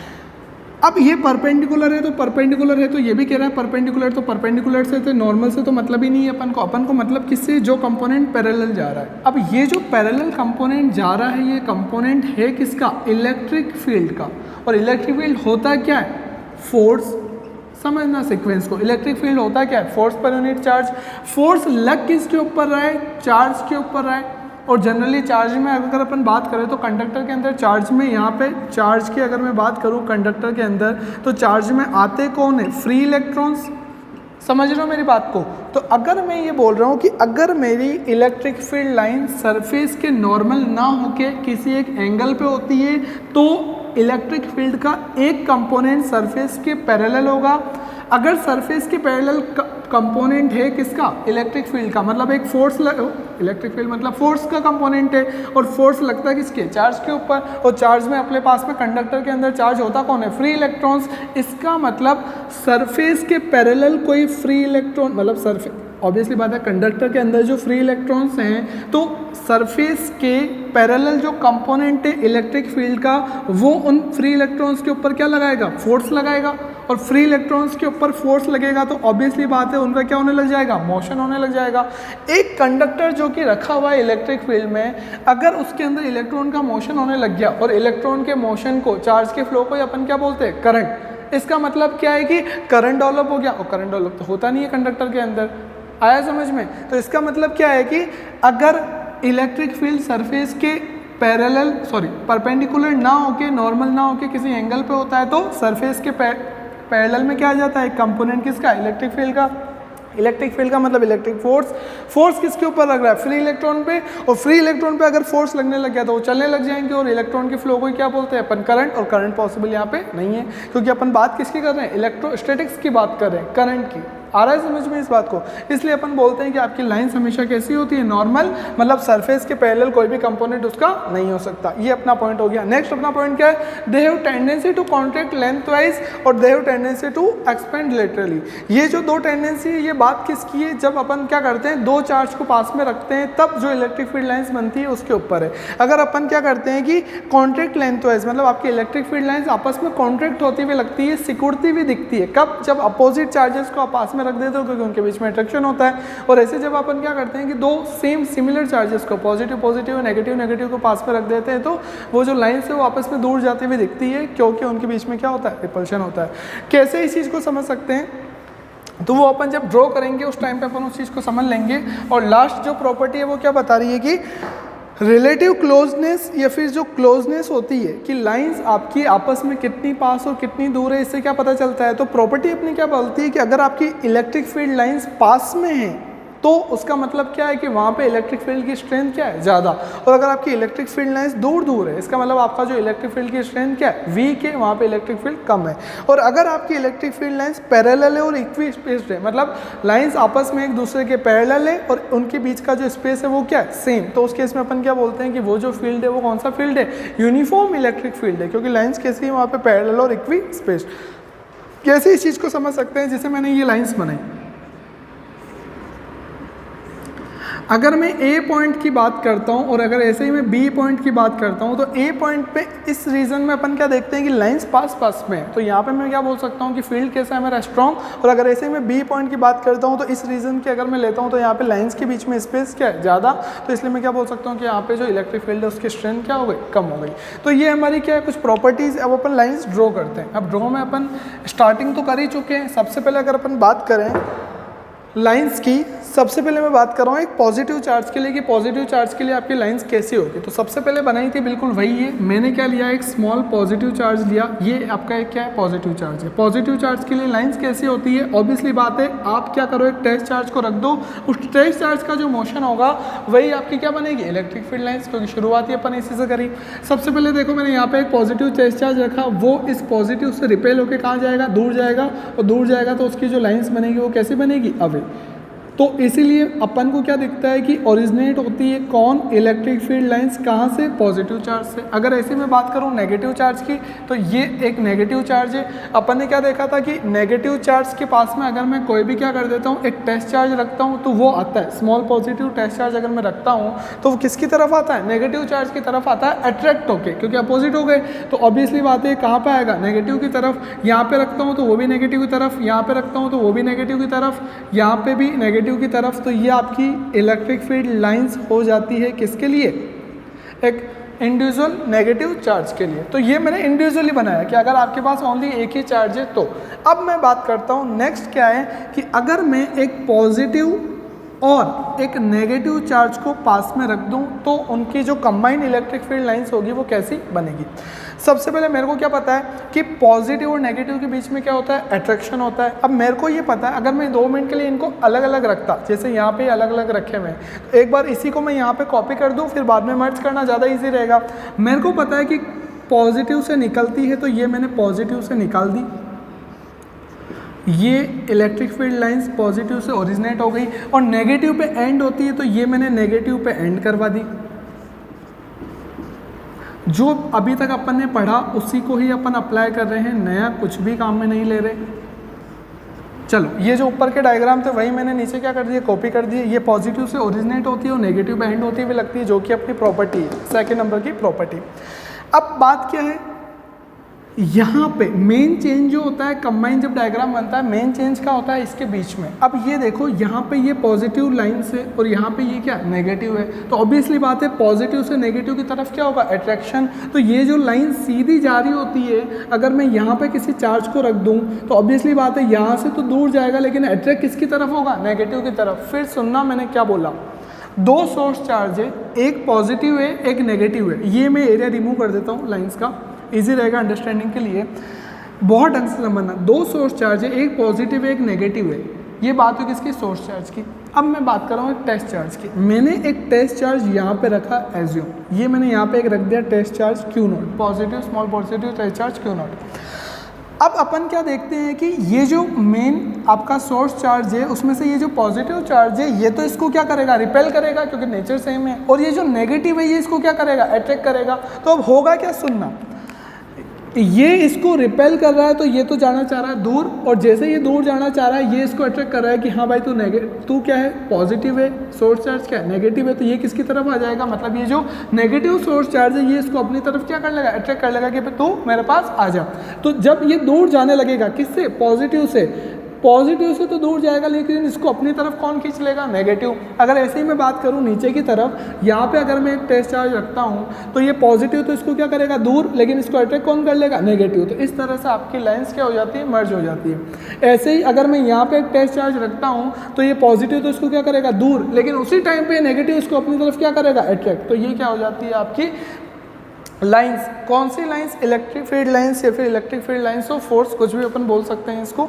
अब ये परपेंडिकुलर है तो परपेंडिकुलर है, तो ये भी कह रहा है परपेंडिकुलर, तो परपेंडिकुलर से तो नॉर्मल से तो मतलब ही नहीं है अपन को मतलब किससे? जो कंपोनेंट पैरेलल जा रहा है। अब ये जो पैरेलल कंपोनेंट जा रहा है, ये कंपोनेंट है किसका? इलेक्ट्रिक फील्ड का। और इलेक्ट्रिक फील्ड होता क्या है? फोर्स। समझना सीक्वेंस को। इलेक्ट्रिक फील्ड होता क्या है? Force per unit charge. Force लग किसके ऊपर रहा है? चार्ज के ऊपर रहा है। और जनरली चार्ज में अगर अपन बात करें तो कंडक्टर के अंदर चार्ज में, यहाँ पे चार्ज की अगर मैं बात करूँ कंडक्टर के अंदर, तो चार्ज में आते कौन है? Free electrons. समझ रहे हो मेरी बात को? तो अगर मैं ये बोल रहा हूँ कि अगर मेरी इलेक्ट्रिक फील्ड लाइन सरफेस के नॉर्मल ना होके किसी एक एंगल पे होती है तो इलेक्ट्रिक फील्ड का एक कंपोनेंट सरफेस के पैरेलल होगा। अगर सरफेस के पैरेलल कंपोनेंट है किसका? इलेक्ट्रिक फील्ड का, मतलब एक फोर्स इलेक्ट्रिक फील्ड मतलब फोर्स का कंपोनेंट है, और फोर्स लगता है किसके? चार्ज के ऊपर। और चार्ज में अपने पास में कंडक्टर के अंदर चार्ज होता कौन है? Free electrons. इसका मतलब सरफेस के पैरेलल कोई फ्री इलेक्ट्रॉन, मतलब सरफेस, ऑब्वियसली बात है कंडक्टर के अंदर जो फ्री इलेक्ट्रॉन्स हैं तो सरफेस के पैरेलल जो कंपोनेंट है इलेक्ट्रिक फील्ड का वो उन फ्री इलेक्ट्रॉन्स के ऊपर क्या लगाएगा? फोर्स लगाएगा। और फ्री इलेक्ट्रॉन्स के ऊपर फोर्स लगेगा तो ऑब्वियसली बात है उनका क्या होने लग जाएगा? मोशन होने लग जाएगा। एक कंडक्टर जो कि रखा हुआ है इलेक्ट्रिक फील्ड में, अगर उसके अंदर इलेक्ट्रॉन का मोशन होने लग गया और इलेक्ट्रॉन के मोशन को, चार्ज के फ्लो को अपन क्या बोलते हैं? करंट। इसका मतलब क्या है कि करंट डेवलप हो गया, और करंट डेवलप तो होता नहीं है कंडक्टर के अंदर। आया समझ में? तो इसका मतलब क्या है कि अगर इलेक्ट्रिक फील्ड सरफेस के परपेंडिकुलर ना होके, नॉर्मल ना होके किसी एंगल पे होता है तो सरफेस के पैरेलल में क्या आ जाता है? कंपोनेंट किसका? इलेक्ट्रिक फील्ड का। इलेक्ट्रिक फील्ड का मतलब इलेक्ट्रिक फोर्स। फोर्स किसके ऊपर लग रहा है? फ्री इलेक्ट्रॉन पे। और फ्री इलेक्ट्रॉन पे अगर फोर्स लगने लग गया तो वो चलने लग जाएंगे, और इलेक्ट्रॉन के फ्लो को क्या बोलते हैं अपन? करंट। और करंट पॉसिबल यहाँ पे नहीं है, क्योंकि अपन बात किसकी कर रहे हैं? इलेक्ट्रोस्टैटिक्स की बात कर रहे हैं, करंट की। आ रहा है समझ में इस बात को? इसलिए अपन बोलते हैं कि आपकी लाइंस हमेशा कैसी होती है? नॉर्मल, मतलब सरफेस के पैरेलल कोई भी कंपोनेंट उसका नहीं हो सकता। ये अपना पॉइंट हो गया। नेक्स्ट अपना पॉइंट क्या है? They have tendency to contract lengthwise और they have tendency to expand laterally. ये जो दो टेंडेंसी है ये बात किसकी है? जब अपन क्या करते हैं, दो चार्ज को पास में रखते हैं तब जो इलेक्ट्रिक फील्ड लाइंस बनती है उसके ऊपर है। अगर अपन क्या करते हैं कि कॉन्ट्रैक्ट लेंथवाइज, मतलब आपकी इलेक्ट्रिक फील्ड लाइंस आपस में कॉन्ट्रैक्ट होती हुई लगती है, सिकुड़ती हुई दिखती है। कब? जब अपोजिट चार्जेस को आप पास में रख देते हो, क्योंकि उनके बीच में अट्रैक्शन होता है। और ऐसे जब अपन क्या करते हैं कि दो सेम सिमिलर चार्जेस को, पॉजिटिव पॉजिटिव और नेगेटिव नेगेटिव को पास में रख देते हैं तो वो जो लाइंस है वो आपस में दूर जाती हुई दिखती है, क्योंकि उनके बीच में क्या होता है? रिपल्शन होता है। कैसे इस चीज़ को समझ सकते हैं? तो वो अपन जब ड्रॉ करेंगे उस टाइम पे अपन उस चीज़ को समझ लेंगे। और लास्ट जो प्रॉपर्टी है वो क्या बता रही है कि रिलेटिव क्लोजनेस, या फिर जो क्लोजनेस होती है कि लाइंस आपकी आपस में कितनी पास और कितनी दूर है, इससे क्या पता चलता है? तो प्रॉपर्टी अपनी क्या बोलती है कि अगर आपकी इलेक्ट्रिक फील्ड लाइंस पास में हैं तो उसका मतलब क्या है कि वहाँ पे इलेक्ट्रिक फील्ड की स्ट्रेंथ क्या है? ज़्यादा। और अगर आपकी इलेक्ट्रिक फील्ड लाइंस दूर दूर है, इसका मतलब आपका जो इलेक्ट्रिक फील्ड की स्ट्रेंथ क्या है? वीक है, वहाँ पे इलेक्ट्रिक फील्ड कम है। और अगर आपकी इलेक्ट्रिक फील्ड लाइंस पैरेलल है और इक्वी स्पेस्ड है, मतलब लाइंस आपस में एक दूसरे के पैरेलल है और उनके बीच का जो स्पेस है वो क्या है? सेम। तो उस केस में अपन क्या बोलते हैं कि वो जो फील्ड है वो कौन सा फील्ड है? यूनिफॉर्म इलेक्ट्रिक फील्ड है, क्योंकि लाइंस कैसी है? वहाँ पे पैरेलल और इक्वी स्पेस्ड। कैसे इस चीज़ को समझ सकते हैं? जैसे मैंने ये लाइंस बनाई, अगर मैं ए पॉइंट की बात करता हूँ और अगर ऐसे ही मैं बी पॉइंट की बात करता हूँ तो ए पॉइंट पे इस रीजन में अपन क्या देखते हैं कि लाइंस पास पास में है, तो यहाँ पे मैं क्या बोल सकता हूँ कि फील्ड कैसा है मेरा? स्ट्रॉन्ग। और अगर ऐसे ही मैं बी पॉइंट की बात करता हूँ तो इस रीजन की अगर मैं लेता हूँ तो यहाँ पे लाइंस के बीच में स्पेस क्या है? ज़्यादा। तो इसलिए मैं क्या बोल सकता हूँ कि यहाँ पे जो इलेक्ट्रिक फील्ड है उसकी स्ट्रेंथ क्या हो गई? कम हो गई। तो ये हमारी क्या है? कुछ प्रॉपर्टीज़। अब अपन लाइन्स ड्रॉ करते हैं। अब ड्रॉ में अपन स्टार्टिंग तो कर ही चुके हैं। सबसे पहले अगर अपन बात करें लाइंस की, सबसे पहले मैं बात कर रहा हूँ एक पॉजिटिव चार्ज के लिए कि पॉजिटिव चार्ज के लिए आपकी लाइंस कैसी होगी। तो सबसे पहले बनाई थी बिल्कुल वही है। मैंने क्या लिया? एक स्मॉल पॉजिटिव चार्ज लिया। ये आपका एक क्या है? पॉजिटिव चार्ज है। पॉजिटिव चार्ज के लिए लाइंस कैसी होती है? ऑब्वियसली बात है, आप क्या करो, एक टेस्ट चार्ज को रख दो, उस टेस्ट चार्ज का जो मोशन होगा वही आपकी क्या बनेगी? इलेक्ट्रिक फील्ड लाइंस, क्योंकि शुरुआत ही अपन इसी से करी। सबसे पहले देखो मैंने यहाँ पे एक पॉजिटिव टेस्ट चार्ज रखा, वो इस पॉजिटिव से रिपेल होकर कहाँ जाएगा? दूर जाएगा। और दूर जाएगा तो उसकी जो लाइंस बनेगी वो कैसी बनेगी? अवे। तो इसीलिए अपन को क्या दिखता है कि ओरिजिनेट होती है कौन? इलेक्ट्रिक फील्ड लाइंस कहाँ से? पॉजिटिव चार्ज से। अगर ऐसे मैं बात करूँ नेगेटिव चार्ज की, तो ये एक नेगेटिव चार्ज है। अपन ने क्या देखा था कि नेगेटिव चार्ज के पास में अगर मैं कोई भी क्या कर देता हूँ, एक टेस्ट चार्ज रखता हूँ तो वो आता है स्मॉल पॉजिटिव टेस्ट चार्ज अगर मैं रखता हूँ तो वो किसकी तरफ आता है? नेगेटिव चार्ज की तरफ आता है, अट्रैक्ट होके, क्योंकि अपोजिट हो गए। तो ऑब्वियसली बात है कहाँ पर आएगा? नेगेटिव की तरफ। यहाँ पे रखता हूँ तो वो भी नेगेटिव की तरफ, यहाँ पे रखता हूँ तो वो भी नेगेटिव की तरफ, यहाँ पे भी नेगेटिव की तरफ। तो ये आपकी इलेक्ट्रिक फील्ड लाइंस हो जाती है किसके लिए? एक इंडिविजुअल नेगेटिव चार्ज के लिए। तो ये मैंने इंडिविजुअली बनाया कि अगर आपके पास ओनली एक ही चार्ज है तो। अब मैं बात करता हूँ नेक्स्ट क्या है कि अगर मैं एक पॉजिटिव और एक नेगेटिव चार्ज को पास में रख दूं तो उनकी जो कंबाइंड इलेक्ट्रिक फील्ड लाइंस होगी वो कैसी बनेगी। सबसे पहले मेरे को क्या पता है कि पॉजिटिव और नेगेटिव के बीच में क्या होता है, अट्रैक्शन होता है। अब मेरे को ये पता है अगर मैं 2 मिनट के लिए इनको अलग अलग रखता, जैसे यहाँ पे अलग अलग रखे हुए हैं, तो एक बार इसी को मैं यहाँ पे कॉपी कर दूँ, फिर बाद में मर्ज करना ज़्यादा ईजी रहेगा। मेरे को पता है कि पॉजिटिव से निकलती है, तो ये मैंने पॉजिटिव से निकाल दी, ये इलेक्ट्रिक फील्ड लाइंस पॉजिटिव से ओरिजिनेट हो गई, और नेगेटिव पे एंड होती है तो ये मैंने नेगेटिव पे एंड करवा दी। जो अभी तक अपन ने पढ़ा उसी को ही अपन अप्लाई कर रहे हैं, नया कुछ भी काम में नहीं ले रहे। चलो ये जो ऊपर के डायग्राम थे वही मैंने नीचे क्या कर दिया, कॉपी कर दिए। ये पॉजिटिव से ओरिजिनेट होती है और नेगेटिव पे एंड होती हुई लगती है, जो कि अपनी प्रॉपर्टी है, सेकेंड नंबर की प्रॉपर्टी। अब बात क्या है, यहाँ पे मेन चेंज जो होता है कंबाइन जब डायग्राम बनता है, मेन चेंज क्या होता है इसके बीच में। अब ये देखो यहाँ पे ये पॉजिटिव लाइन से और यहाँ पे ये क्या नेगेटिव है, तो ऑब्वियसली बात है पॉजिटिव से नेगेटिव की तरफ क्या होगा, अट्रैक्शन। तो ये जो लाइन सीधी जा रही होती है, अगर मैं यहाँ पे किसी चार्ज को रख दूँ तो ऑब्वियसली बात है यहाँ से तो दूर जाएगा, लेकिन अट्रैक्ट किसकी तरफ होगा, नेगेटिव की तरफ। फिर सुनना मैंने क्या बोला, 2 सोर्स चार्ज है, एक पॉजिटिव है एक नेगेटिव है। ये मैं एरिया रिमूव कर देता हूँ लाइंस का, इजी रहेगा अंडरस्टैंडिंग के लिए, बहुत ढंग से समझना। 2 सोर्स चार्ज है, एक पॉजिटिव है एक नेगेटिव है। ये बात हुई किसकी, सोर्स चार्ज की। अब मैं बात कर रहा हूँ एक टेस्ट चार्ज की। मैंने एक टेस्ट चार्ज यहाँ पे रखा एज्यूम, ये मैंने यहाँ पे एक रख दिया test charge Q0, positive small positive test charge Q0। अब अपन क्या देखते हैं कि ये जो मेन आपका सोर्स चार्ज है उसमें से ये जो पॉजिटिव चार्ज है ये तो इसको क्या करेगा, रिपेल करेगा, क्योंकि नेचर सेम है। और ये जो नेगेटिव है ये इसको क्या करेगा, अट्रैक्ट करेगा। तो अब होगा क्या, सुनना, ये इसको रिपेल कर रहा है तो ये तो जाना चाह रहा है दूर, और जैसे ये दूर जाना चाह रहा है ये इसको अट्रैक्ट कर रहा है कि हाँ भाई तू क्या है, पॉजिटिव है, सोर्स चार्ज क्या है, नेगेटिव है, तो ये किसकी तरफ आ जाएगा, मतलब ये जो नेगेटिव सोर्स चार्ज है ये इसको अपनी तरफ क्या कर लेगा, अट्रैक्ट कर लेगा कि तू मेरे पास आ जा। तो जब ये दूर जाने लगेगा, किससे, पॉजिटिव से, पॉजिटिव से तो दूर जाएगा, लेकिन इसको अपनी तरफ कौन खींच लेगा, नेगेटिव। अगर ऐसे ही मैं बात करूं नीचे की तरफ, यहाँ पे अगर मैं एक टेस्ट चार्ज रखता हूं तो ये पॉजिटिव तो इसको क्या करेगा, दूर, लेकिन इसको अट्रैक्ट कौन कर लेगा, नेगेटिव। तो इस तरह से आपकी लाइंस क्या हो जाती है, मर्ज हो जाती है। ऐसे ही अगर मैं यहाँ पे एक टेस्ट चार्ज रखता हूँ तो ये पॉजिटिव तो इसको क्या करेगा, दूर, लेकिन उसी टाइम पे नेगेटिव इसको अपनी तरफ क्या करेगा, अट्रैक्ट। तो ये क्या हो जाती है आपकी लाइंस। कौन सी लाइंस, इलेक्ट्रिक फील्ड लाइंस या फिर electric field lines of force, कुछ भी अपन बोल सकते हैं इसको।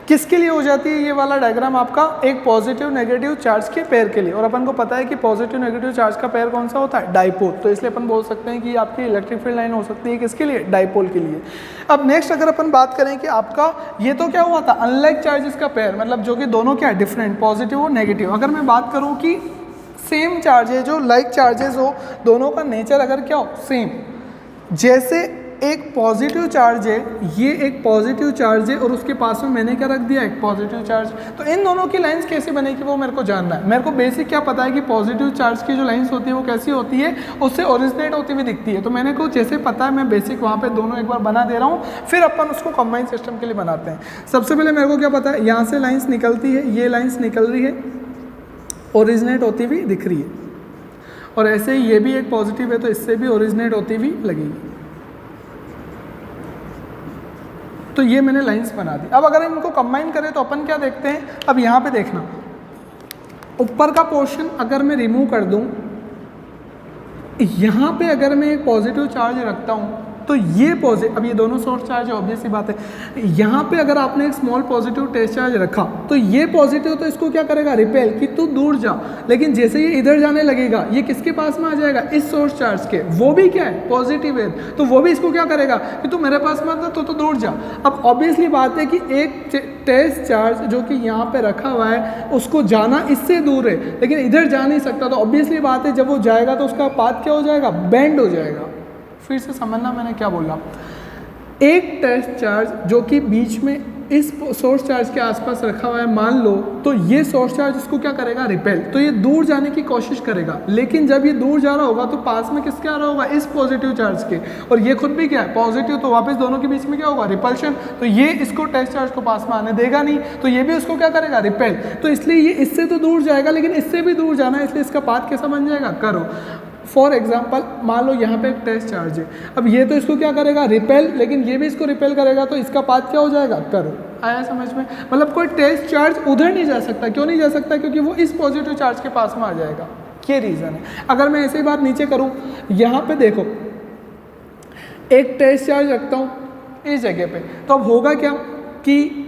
किसके लिए हो जाती है ये वाला डायग्राम आपका, एक पॉजिटिव नेगेटिव चार्ज के पेयर के लिए। और अपन को पता है कि पॉजिटिव नेगेटिव चार्ज का पेयर कौन सा होता है, डाइपोल। तो इसलिए अपन बोल सकते हैं कि आपकी इलेक्ट्रिक फील्ड लाइन हो सकती है किसके लिए, डाइपोल के लिए। अब नेक्स्ट अगर अपन बात करें कि आपका ये तो क्या हुआ था, अनलाइक चार्जेस का पेयर, मतलब जो कि दोनों क्या है, डिफरेंट, पॉजिटिव और नेगेटिव। अगर मैं बात करूँ कि सेम चार्ज है, जो लाइक चार्जेस हो, दोनों का नेचर अगर क्या हो, सेम, जैसे एक पॉजिटिव चार्ज है, ये एक पॉजिटिव चार्ज है और उसके पास में मैंने क्या रख दिया, एक पॉजिटिव चार्ज। तो इन दोनों की लाइंस कैसे बनेगी वो मेरे को जानना है। मेरे को बेसिक क्या पता है कि पॉजिटिव चार्ज की जो लाइंस होती है वो कैसी होती है, उससे ओरिजिनेट होती हुई दिखती है। तो मैंने को जैसे पता है मैं बेसिक वहाँ पे दोनों एक बार बना दे रहा हूँ, फिर अपन उसको कंबाइन सिस्टम के लिए बनाते हैं। सबसे पहले मेरे को क्या पता है, यहाँ से लाइन्स निकलती है, ये लाइन्स निकल रही है, ओरिजिनेट होती हुई दिख रही है, और ऐसे ही ये भी एक पॉजिटिव है तो इससे भी ओरिजिनेट होती हुई लगेगी। तो ये मैंने लाइंस बना दी। अब अगर इनको कंबाइन करें तो अपन क्या देखते हैं, अब यहाँ पे देखना, ऊपर का पोर्शन अगर मैं रिमूव कर दूं, यहाँ पे अगर मैं एक पॉजिटिव चार्ज रखता हूँ तो ये पॉजिटिव, अब ये दोनों सोर्स चार्ज है, ऑब्वियस सी बात है। यहाँ पे अगर आपने एक स्मॉल पॉजिटिव टेस्ट चार्ज रखा तो ये पॉजिटिव तो इसको क्या करेगा, रिपेल, कि तू दूर जा। लेकिन जैसे ये इधर जाने लगेगा ये किसके पास में आ जाएगा, इस सोर्स चार्ज के, वो भी क्या है, पॉजिटिव है, तो वो भी इसको क्या करेगा कि तू मेरे पास मत, तो दूर जा। अब ऑब्वियसली बात है कि एक टेस्ट चार्ज जो कि यहाँ पे रखा हुआ है उसको जाना इससे दूर है, लेकिन इधर जा नहीं सकता। तो ऑब्वियसली बात है जब वो जाएगा तो उसका पाथ क्या हो जाएगा, बेंड हो जाएगा। फिर से समझना मैंने क्या बोला, एक टेस्ट चार्ज जो कि बीच में इस सोर्स चार्ज के आसपास रखा हुआ है मान लो, तो ये सोर्स चार्ज इसको क्या करेगा, रिपेल, तो ये दूर जाने की कोशिश करेगा। लेकिन जब ये दूर जा रहा होगा तो पास में किसके आ रहा होगा, इस पॉजिटिव चार्ज के, और ये खुद भी क्या है, पॉजिटिव, तो वापस दोनों के बीच में क्या होगा, रिपल्शन। तो ये इसको टेस्ट चार्ज को पास में आने देगा नहीं, तो ये भी उसको क्या करेगा, रिपेल। तो इसलिए ये इससे तो दूर जाएगा, लेकिन इससे भी दूर जाना है, इसलिए इसका पाथ कैसा बन जाएगा, करो। फॉर एग्जाम्पल मान लो यहाँ पे एक टेस्ट चार्ज है, अब ये तो इसको क्या करेगा, रिपेल, लेकिन ये भी इसको रिपेल करेगा, तो इसका पाथ क्या हो जाएगा, करो। आया समझ में? मतलब कोई टेस्ट चार्ज उधर नहीं जा सकता। क्यों नहीं जा सकता? क्योंकि वो इस पॉजिटिव चार्ज के पास में आ जाएगा, ये रीज़न है। अगर मैं ऐसी बात नीचे करूँ, यहाँ पे देखो एक टेस्ट चार्ज रखता हूँ इस जगह पे, तो अब होगा क्या कि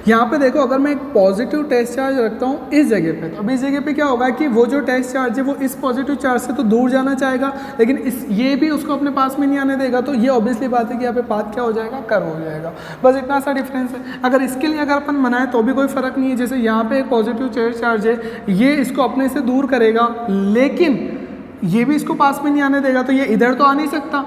यहाँ पे देखो, अगर मैं एक पॉजिटिव टेस्ट चार्ज रखता हूँ इस जगह पे, तो अब इस जगह पे क्या होगा कि वो जो टेस्ट चार्ज है वो इस पॉजिटिव चार्ज से तो दूर जाना चाहेगा, लेकिन ये भी उसको अपने पास में नहीं आने देगा। तो ये ऑब्वियसली बात है कि यहाँ पे पाथ क्या हो जाएगा, कर्व हो जाएगा। बस इतना सा डिफरेंस है। अगर इसके लिए अगर अपन बनाए तो भी कोई फ़र्क नहीं है। जैसे यहाँ पे एक पॉजिटिव टेस्ट चार्ज है, ये इसको अपने से दूर करेगा, लेकिन ये भी इसको पास में नहीं आने देगा, तो ये इधर तो आ नहीं सकता।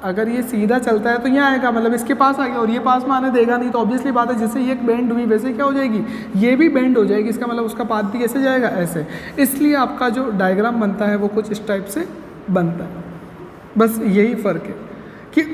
अगर ये सीधा चलता है तो यहाँ आएगा, मतलब इसके पास आ गया, और ये पास में आने देगा नहीं। तो ऑब्वियसली बात है, जैसे ये बेंड हुई वैसे क्या हो जाएगी, ये भी बेंड हो जाएगी। इसका मतलब उसका पाथ भी कैसे जाएगा, ऐसे। इसलिए आपका जो डायग्राम बनता है वो कुछ इस टाइप से बनता है। बस यही फ़र्क है कि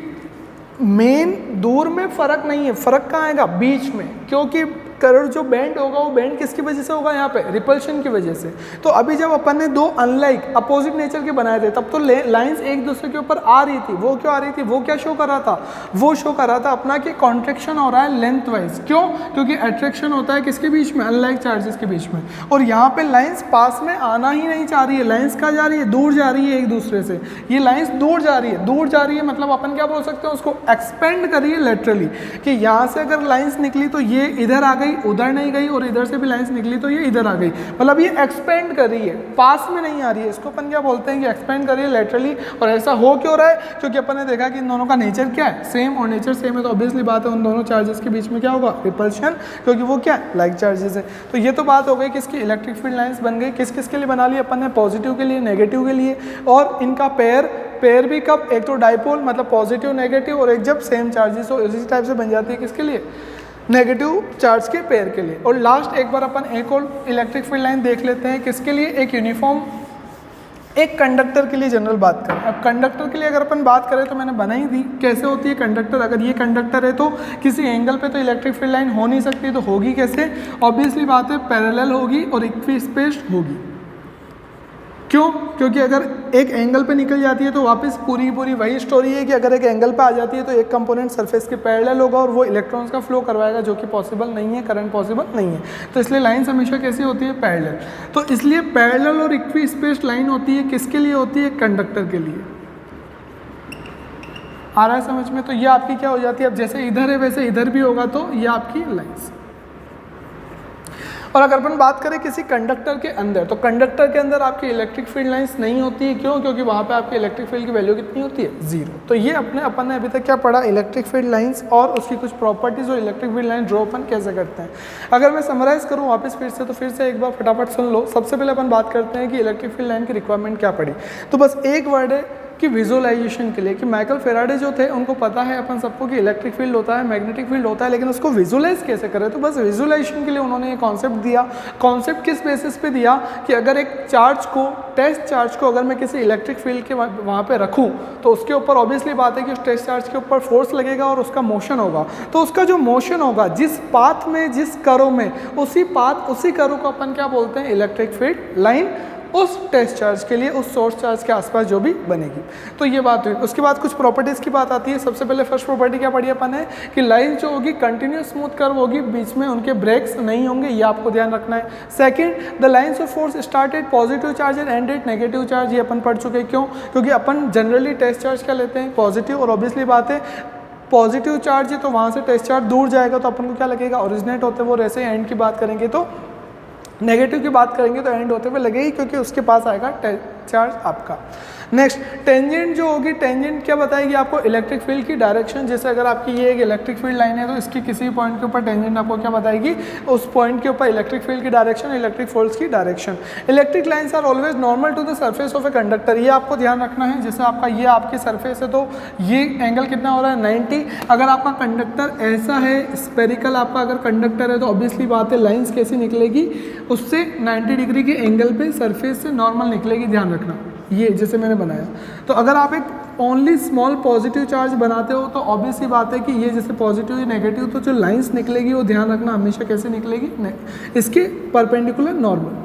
मेन दूर में फ़र्क नहीं है, फ़र्क कहाँ आएगा, बीच में। क्योंकि कर्व जो बेंड होगा वो बेंड किसकी वजह से होगा, यहाँ पे रिपल्शन की वजह से। तो अभी जब अपन ने दो अनलाइक अपोजिट नेचर के बनाए थे, तब तो लाइंस एक दूसरे के ऊपर आ रही थी। वो क्यों आ रही थी, वो क्या शो कर रहा था, वो शो कर रहा था अपना कि कॉन्ट्रैक्शन हो रहा है लेंथ वाइज। क्यों? क्योंकि अट्रैक्शन होता है किसके बीच में, अनलाइक चार्जेस के बीच में। और यहाँ पे लाइंस पास में आना ही नहीं चाह रही है। लाइंस कहाँ जा रही है, दूर जा रही है एक दूसरे से। ये लाइंस दूर जा रही है, दूर जा रही है, मतलब अपन क्या बोल सकते हैं, उसको एक्सपेंड करिए लेटरली, कि यहाँ से अगर लाइंस निकली तो ये इधर आ गई, उधर नहीं गई, और इधर से भी लाइंस निकली तो ये इधर आ गई। मतलब ये एक्सपेंड कर रही है, पास में नहीं आ रही है। इसको अपन क्या बोलते हैं कि एक्सपेंड कर रही है लेटरली। और ऐसा हो क्यों रहा है, क्योंकि अपन ने देखा कि इन दोनों का नेचर क्या है, सेम। और नेचर सेम है तो ऑब्वियसली बात है उन दोनों चार्जेस के बीच में क्या होगा, रिपल्शन, क्योंकि वो क्या है, लाइक चार्जेस है। तो ये तो बात हो गई किसकी, इलेक्ट्रिक फील्ड लाइंस बन गई। किस किस के लिए बना ली अपन ने, पॉजिटिव के लिए, नेगेटिव के लिए। और इनका पेयर भी कब, एक तो डाइपोल मतलब पॉजिटिव नेगेटिव, और एक जब सेम चार्जेस हो इसी टाइप से बन जाती है, किसके लिए, नेगेटिव चार्ज के पेयर के लिए। और लास्ट एक बार अपन एक और इलेक्ट्रिक फील्ड लाइन देख लेते हैं, किसके लिए, एक यूनिफॉर्म, एक कंडक्टर के लिए जनरल बात करें। अब कंडक्टर के लिए अगर अपन बात करें तो मैंने बनाई थी कैसे होती है कंडक्टर। अगर ये कंडक्टर है तो किसी एंगल पे तो इलेक्ट्रिक फील्ड लाइन हो नहीं सकती, तो होगी कैसे, ऑब्वियसली बात है पैरेलल होगी और इक्विस्पेस्ड होगी। क्यों? क्योंकि अगर एक एंगल पे निकल जाती है तो वापस पूरी वही स्टोरी है कि अगर एक एंगल पे आ जाती है तो एक कंपोनेंट सरफेस के पैरेलल होगा और वो इलेक्ट्रॉन्स का फ्लो करवाएगा, जो कि पॉसिबल नहीं है, करंट पॉसिबल नहीं है। तो इसलिए लाइन्स हमेशा कैसी होती है, पैरेलल। तो इसलिए पैरेलल और इक्विस्पेस्ड लाइन होती है, किसके लिए होती है, कंडक्टर के लिए। आ रहा है समझ में? तो ये आपकी क्या हो जाती है, अब जैसे इधर है वैसे इधर भी होगा, तो ये आपकी लाइन्स। और अगर अपन बात करें किसी कंडक्टर के अंदर, तो कंडक्टर के अंदर आपकी इलेक्ट्रिक फील्ड लाइंस नहीं होती है। क्यों? क्योंकि वहाँ पे आपकी इलेक्ट्रिक फील्ड की वैल्यू कितनी होती है, 0। तो ये अपन ने अभी तक क्या पढ़ा, इलेक्ट्रिक फील्ड लाइंस और उसकी कुछ प्रॉपर्टीज और इलेक्ट्रिक फील्ड लाइन ड्रॉ अपन कैसे करते हैं। अगर मैं समराइज करूँ वापस फिर से, तो फिर से एक बार फटाफट सुन लो। सबसे पहले अपन बात करते हैं कि इलेक्ट्रिक फील्ड लाइन की रिक्वायरमेंट क्या पड़ी। तो बस एक वर्ड है कि विजुअलाइजेशन के लिए, कि माइकल फेराडे जो थे उनको पता है अपन सबको कि इलेक्ट्रिक फील्ड होता है, मैग्नेटिक फील्ड होता है, लेकिन उसको विजुअलाइज कैसे करें। तो बस विजुअलाइजेशन के लिए उन्होंने ये कॉन्सेप्ट दिया। कॉन्सेप्ट किस बेसिस पे दिया कि अगर एक चार्ज को, टेस्ट चार्ज को अगर मैं किसी इलेक्ट्रिक फील्ड के वहाँ पे रखूँ तो उसके ऊपर ऑब्वियसली बात है कि उस टेस्ट चार्ज के ऊपर फोर्स लगेगा और उसका मोशन होगा। तो उसका जो मोशन होगा जिस पाथ में, जिस कर्व में, उसी कर्व को अपन क्या बोलते हैं, इलेक्ट्रिक फील्ड लाइन, उस टेस्ट चार्ज के लिए, उस सोर्स चार्ज के आसपास जो भी बनेगी। तो ये बात हुई। उसके बाद कुछ प्रॉपर्टीज़ की बात आती है। सबसे पहले फर्स्ट प्रॉपर्टी क्या पढ़ी अपन है कि लाइन जो होगी कंटिन्यूस स्मूथ कर्व होगी, बीच में उनके ब्रेक्स नहीं होंगे, ये आपको ध्यान रखना है। Second, the lines of force started positive charge and ended negative charge, ये अपन पढ़ चुके हैं। क्यों? क्योंकि अपन जनरली टेस्ट चार्ज क्या लेते हैं, पॉजिटिव। और ऑब्वियसली बात है पॉजिटिव चार्ज है तो वहाँ से टेस्ट चार्ज दूर जाएगा, तो अपन को क्या लगेगा, ओरिजिनेट होते वो वैसे एंड की बात करेंगे तो नेगेटिव की बात करेंगे तो एंड होते हुए लगेगी, क्योंकि उसके पास आएगा चार्ज आपका। नेक्स्ट, टेंजेंट जो होगी, टेंजेंट क्या बताएगी आपको, इलेक्ट्रिक फील्ड की डायरेक्शन। जैसे अगर आपकी ये एक इलेक्ट्रिक फील्ड लाइन है तो इसकी किसी पॉइंट के ऊपर टेंजेंट आपको क्या बताएगी, उस पॉइंट के ऊपर इलेक्ट्रिक फील्ड की डायरेक्शन, इलेक्ट्रिक फोर्स की direction. Electric lines are always normal to the surface of a conductor, ये आपको ध्यान रखना है। जैसे आपका ये आपकी सर्फेस है तो ये एंगल कितना हो रहा है, 90। अगर आपका कंडक्टर ऐसा है, स्पेरिकल आपका अगर कंडक्टर है तो ऑब्वियसली बात है लाइन्स कैसी निकलेगी, उससे 90 डिग्री के एंगल पे सरफेस से नॉर्मल निकलेगी, ध्यान रखना। ये जैसे मैंने बनाया, तो अगर आप एक ओनली स्मॉल पॉजिटिव चार्ज बनाते हो तो ऑब्वियस सी बात है कि ये जैसे पॉजिटिव या नेगेटिव, तो जो लाइंस निकलेगी वो ध्यान रखना हमेशा कैसे निकलेगी, इसके परपेंडिकुलर नॉर्मल।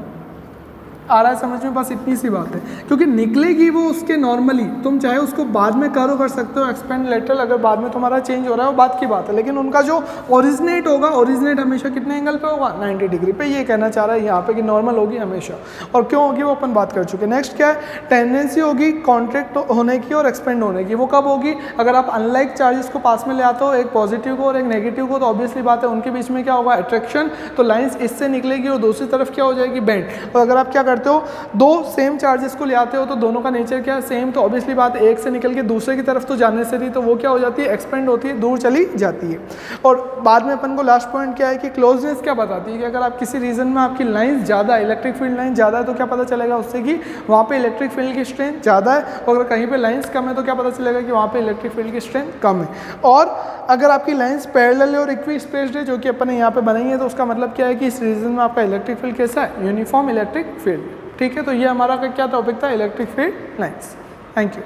आ रहा है समझ में? बस इतनी सी बात है, क्योंकि निकलेगी वो उसके नॉर्मली, तुम चाहे उसको बाद में कर्व कर सकते हो एक्सपेंड लेटरल, अगर बाद में तुम्हारा चेंज हो रहा है वो बात की बात है, लेकिन उनका जो ओरिजिनेट होगा, ओरिजिनेट हमेशा कितने एंगल पे होगा, 90 डिग्री पे। ये कहना चाह रहा है यहाँ पे कि नॉर्मल होगी हमेशा, और क्यों होगी वो अपन बात कर चुके हैं। नेक्स्ट क्या है, टेंडेंसी होगी कॉन्ट्रैक्ट होने की और एक्सपेंड होने की। वो कब होगी, अगर आप अनलाइक चार्जेस को पास में ले आते हो, एक पॉजिटिव को और एक नेगेटिव को, तो ऑब्वियसली बात है उनके बीच में क्या होगा, अट्रैक्शन, तो लाइन्स इससे निकलेगी और दूसरी तरफ क्या हो जाएगी, बेंड। और अगर आप क्या करते हो, दो सेम चार्जेस को ले आते हो तो दोनों का नेचर क्या है, सेम, तो ऑब्वियसली बात है एक से निकल के दूसरे की तरफ तो जाने से रही, तो वो क्या हो जाती है, एक्सपेंड होती है, दूर चली जाती है। और बाद में अपन को लास्ट पॉइंट क्या है कि क्लोजनेस क्या बताती है, कि अगर आप किसी रीजन में आपकी लाइंस ज़्यादा, इलेक्ट्रिक फील्ड लाइन ज़्यादा है, तो क्या पता चलेगा उससे कि वहाँ पे इलेक्ट्रिक फील्ड की स्ट्रेंथ ज़्यादा है, और अगर कहीं पे लाइंस कम है तो क्या पता चलेगा कि वहाँ पे इलेक्ट्रिक फील्ड की स्ट्रेंथ कम है। और अगर आपकी लाइंस पैरेलल है और इक्वी स्पेस्ड है, जो कि अपन ने यहाँ पे बनाई है, तो उसका मतलब क्या है कि इस रीजन में आपका इलेक्ट्रिक फील्ड कैसा है, यूनिफॉर्म इलेक्ट्रिक फील्ड। ठीक है, तो ये हमारा क्या टॉपिक था, electric field lines. Thank you.